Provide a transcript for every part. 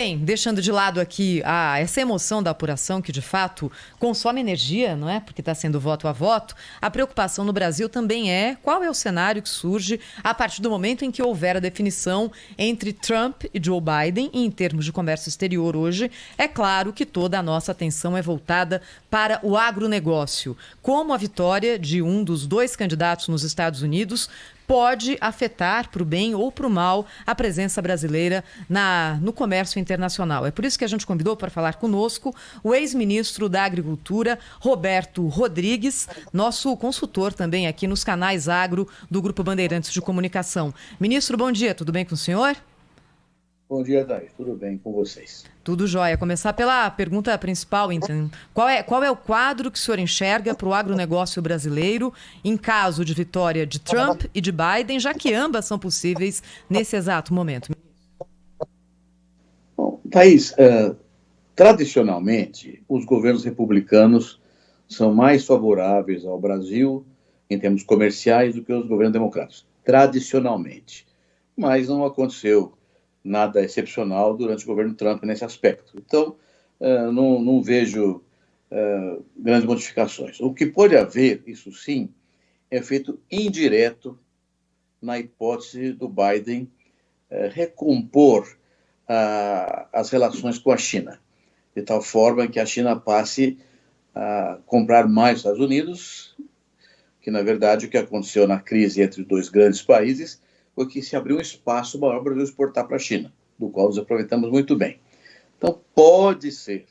Bem, deixando de lado aqui essa emoção da apuração que, de fato, consome energia, não é? Porque está sendo voto a voto, a preocupação no Brasil também é qual é o cenário que surge a partir do momento em que houver a definição entre Trump e Joe Biden. E em termos de comércio exterior hoje, é claro que toda a nossa atenção é voltada para o agronegócio. Como a vitória de um dos dois candidatos nos Estados Unidos pode afetar para o bem ou para o mal a presença brasileira no comércio internacional. É por isso que a gente convidou para falar conosco o ex-ministro da Agricultura, Roberto Rodrigues, nosso consultor também aqui nos canais agro do Grupo Bandeirantes de Comunicação. Ministro, bom dia, tudo bem com o senhor? Bom dia, Thaís. Tudo bem com vocês? Tudo jóia. Começar pela pergunta principal, então. Qual é o quadro que o senhor enxerga para o agronegócio brasileiro em caso de vitória de Trump e de Biden, já que ambas são possíveis nesse exato momento? Bom, Thaís, tradicionalmente, os governos republicanos são mais favoráveis ao Brasil em termos comerciais do que os governos democráticos. Tradicionalmente. Mas não aconteceu nada excepcional durante o governo Trump nesse aspecto. Então, não vejo grandes modificações. O que pode haver, isso sim, é efeito indireto na hipótese do Biden recompor as relações com a China, de tal forma que a China passe a comprar mais os Estados Unidos, que, na verdade, o que aconteceu na crise entre os dois grandes países foi que se abriu um espaço maior para o Brasil exportar para a China, do qual nos aproveitamos muito bem. Então, pode ser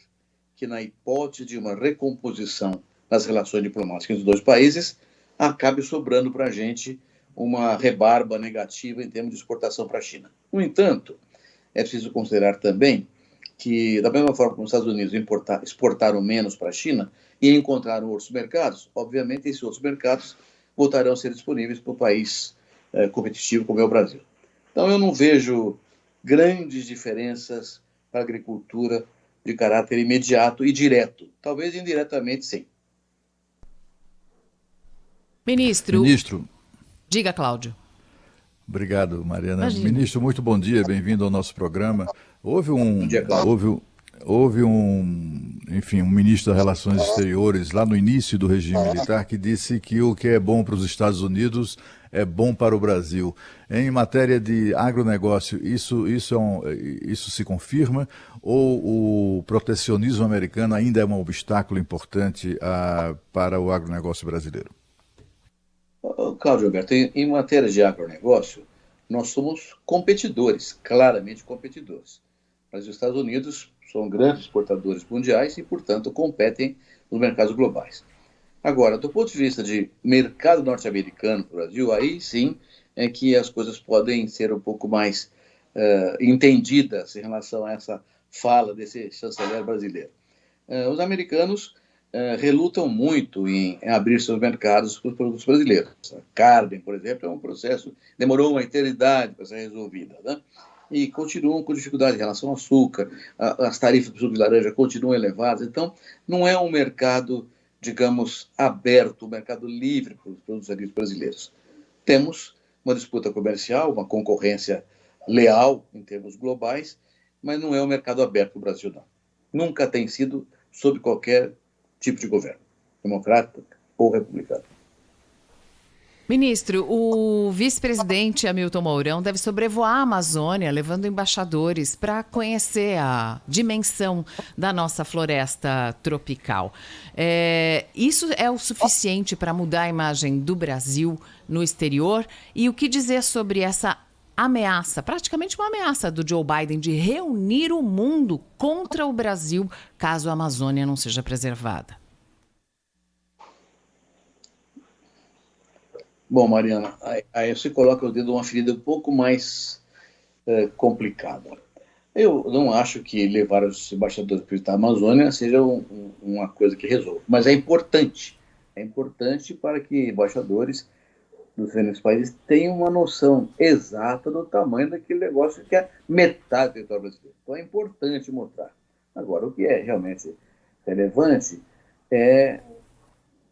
que, na hipótese de uma recomposição nas relações diplomáticas dos dois países, acabe sobrando para a gente uma rebarba negativa em termos de exportação para a China. No entanto, é preciso considerar também que, da mesma forma que os Estados Unidos exportaram menos para a China e encontraram outros mercados, obviamente esses outros mercados voltarão a ser disponíveis para o país competitivo como é o Brasil. Então eu não vejo grandes diferenças para a agricultura de caráter imediato e direto. Talvez indiretamente, sim. Ministro. Diga, Cláudio. Obrigado, Mariana. Imagina. Ministro, muito bom dia, bem-vindo ao nosso programa. Bom dia, Cláudio. Houve um ministro das Relações Exteriores lá no início do regime militar que disse que o que é bom para os Estados Unidos é bom para o Brasil. Em matéria de agronegócio, isso se confirma ou o protecionismo americano ainda é um obstáculo importante para o agronegócio brasileiro? Cláudio Alberto, em matéria de agronegócio, nós somos competidores, claramente competidores. Mas os Estados Unidos são grandes exportadores mundiais e, portanto, competem nos mercados globais. Agora, do ponto de vista de mercado norte-americano para o Brasil, aí sim é que as coisas podem ser um pouco mais entendidas em relação a essa fala desse chanceler brasileiro. Os americanos relutam muito em abrir seus mercados para os produtos brasileiros. A carne, por exemplo, é um processo, demorou uma eternidade para ser resolvida, né? E continuam com dificuldade em relação ao açúcar, as tarifas do suco de laranja continuam elevadas, então não é um mercado, digamos, aberto, um mercado livre para os produtos agrícolas brasileiros. Temos uma disputa comercial, uma concorrência leal em termos globais, mas não é um mercado aberto para o Brasil, não. Nunca tem sido sob qualquer tipo de governo, democrático ou republicano. Ministro, o vice-presidente Hamilton Mourão deve sobrevoar a Amazônia, levando embaixadores para conhecer a dimensão da nossa floresta tropical. Isso é o suficiente para mudar a imagem do Brasil no exterior? E o que dizer sobre essa ameaça, praticamente uma ameaça do Joe Biden de reunir o mundo contra o Brasil, caso a Amazônia não seja preservada? Bom, Mariana, aí você coloca o dedo numa ferida um pouco mais complicada. Eu não acho que levar os embaixadores para visitar a Amazônia seja uma coisa que resolva, mas é importante. É importante para que embaixadores dos diferentes países tenham uma noção exata do tamanho daquele negócio que é metade do território brasileiro. Então é importante mostrar. Agora, o que é realmente relevante é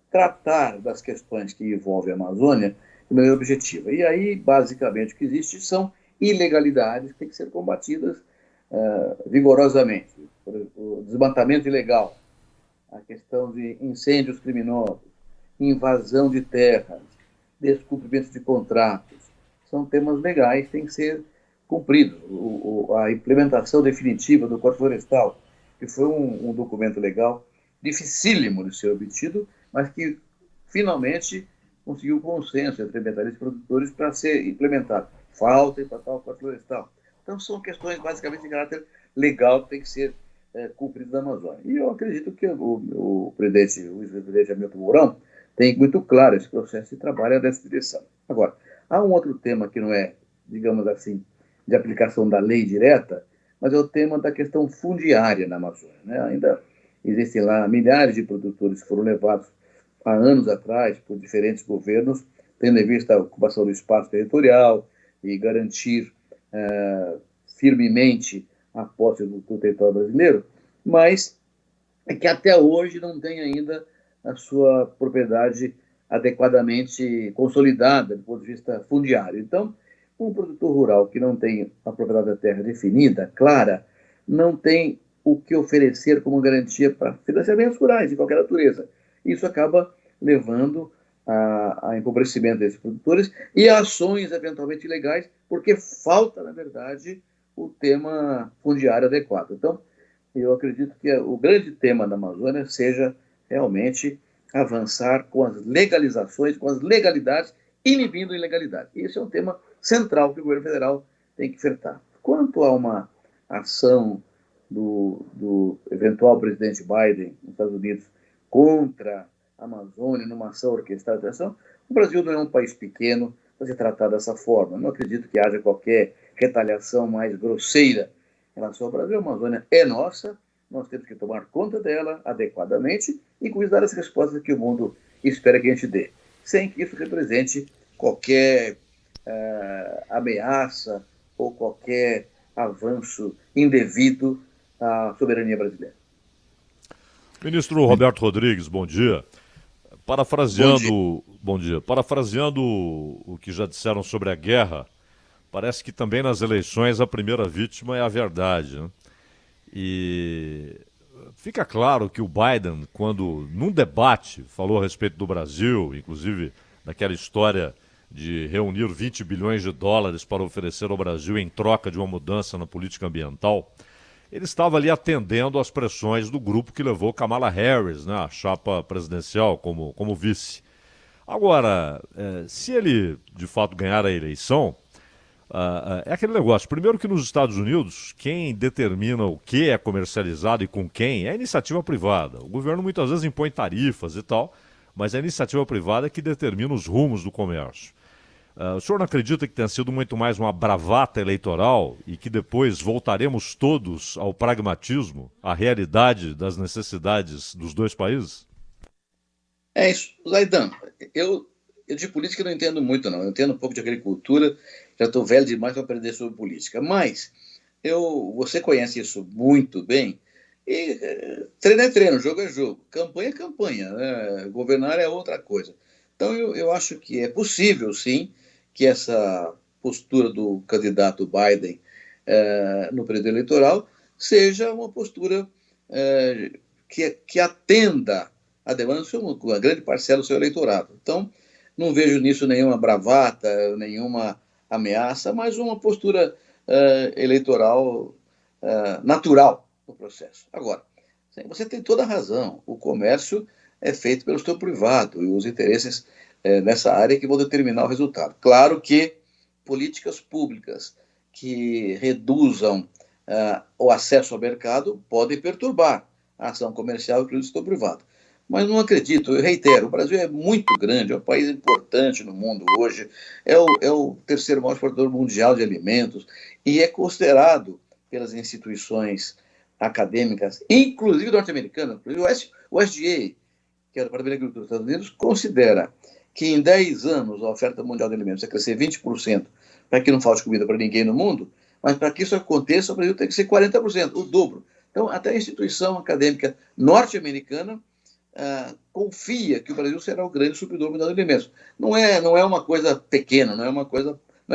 tratar das questões que envolvem a Amazônia de maneira objetiva. E aí, basicamente, o que existe são ilegalidades que têm que ser combatidas vigorosamente. O desmatamento ilegal, a questão de incêndios criminosos, invasão de terras, descumprimento de contratos, são temas legais que têm que ser cumpridos. A implementação definitiva do Código Florestal, que foi um documento legal dificílimo de ser obtido, mas que finalmente conseguiu consenso entre ambientalistas e produtores para ser implementado. Falta implantar o Código Florestal. Então são questões basicamente de caráter legal que tem que ser cumprido na Amazônia. E eu acredito que o vice-presidente Hamilton Mourão tem muito claro esse processo de trabalho dessa direção. Agora, há um outro tema que não é, digamos assim, de aplicação da lei direta, mas é o tema da questão fundiária na Amazônia, né? Ainda existem lá milhares de produtores que foram levados há anos atrás por diferentes governos, tendo em vista a ocupação do espaço territorial e garantir firmemente a posse do território brasileiro, mas é que até hoje não tem ainda a sua propriedade adequadamente consolidada do ponto de vista fundiário. Então, um produtor rural que não tem a propriedade da terra definida, clara, não tem o que oferecer como garantia para financiamentos rurais de qualquer natureza. Isso acaba levando a empobrecimento desses produtores e a ações eventualmente ilegais, porque falta, na verdade, o tema fundiário adequado. Então, eu acredito que o grande tema da Amazônia seja realmente avançar com as legalizações, com as legalidades, inibindo a ilegalidade. Esse é um tema central que o governo federal tem que enfrentar. Quanto a uma ação do eventual presidente Biden nos Estados Unidos contra a Amazônia, numa ação orquestrada de ação, o Brasil não é um país pequeno para se tratar dessa forma. Não acredito que haja qualquer retaliação mais grosseira em relação ao Brasil. A Amazônia é nossa, nós temos que tomar conta dela adequadamente e com isso dar as respostas que o mundo espera que a gente dê, sem que isso represente qualquer ameaça ou qualquer avanço indevido à soberania brasileira. Ministro Roberto Rodrigues, bom dia. Bom dia. Parafraseando o que já disseram sobre a guerra, parece que também nas eleições a primeira vítima é a verdade, né? E fica claro que o Biden, quando num debate falou a respeito do Brasil, inclusive daquela história de reunir 20 bilhões de dólares para oferecer ao Brasil em troca de uma mudança na política ambiental, ele estava ali atendendo às pressões do grupo que levou Kamala Harris, né, a chapa presidencial, como vice. Agora, se ele de fato ganhar a eleição, é aquele negócio. Primeiro que nos Estados Unidos, quem determina o que é comercializado e com quem é a iniciativa privada. O governo muitas vezes impõe tarifas e tal, mas é a iniciativa privada que determina os rumos do comércio. O senhor não acredita que tenha sido muito mais uma bravata eleitoral e que depois voltaremos todos ao pragmatismo, à realidade das necessidades dos dois países? É isso. Zaidan, eu de política não entendo muito, não. Eu entendo um pouco de agricultura, já estou velho demais para aprender sobre política. Mas você conhece isso muito bem. E treino é treino, jogo é jogo, campanha é campanha, né? Governar é outra coisa. Então eu acho que é possível, sim, que essa postura do candidato Biden no período eleitoral seja uma postura que atenda a demanda de uma grande parcela do seu eleitorado. Então, não vejo nisso nenhuma bravata, nenhuma ameaça, mas uma postura eleitoral natural no processo. Agora, você tem toda a razão, o comércio é feito pelo setor privado e os interesses nessa área que vão determinar o resultado. Claro que políticas públicas que reduzam o acesso ao mercado podem perturbar a ação comercial do setor privado. Mas não acredito, eu reitero, o Brasil é muito grande, é um país importante no mundo hoje, é o terceiro maior exportador mundial de alimentos e é considerado pelas instituições acadêmicas, inclusive norte-americanas, o SDA, que é o Departamento de Agricultura dos Estados Unidos, considera que em 10 anos a oferta mundial de alimentos vai crescer 20%, para que não falte comida para ninguém no mundo, mas para que isso aconteça, o Brasil tem que ser 40%, o dobro. Então, até a instituição acadêmica norte-americana confia que o Brasil será o grande supridor mundial de alimentos. Não é uma coisa pequena, não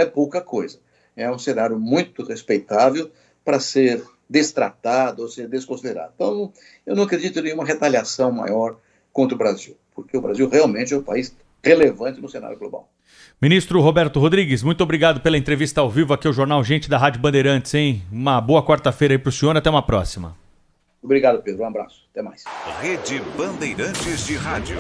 é pouca coisa. É um cenário muito respeitável para ser destratado ou ser desconsiderado. Então, eu não acredito em nenhuma retaliação maior contra o Brasil, porque o Brasil realmente é um país relevante no cenário global. Ministro Roberto Rodrigues, muito obrigado pela entrevista ao vivo aqui ao Jornal Gente da Rádio Bandeirantes, hein? Uma boa quarta-feira aí para o senhor, até uma próxima. Obrigado, Pedro. Um abraço. Até mais. Rede Bandeirantes de Rádio.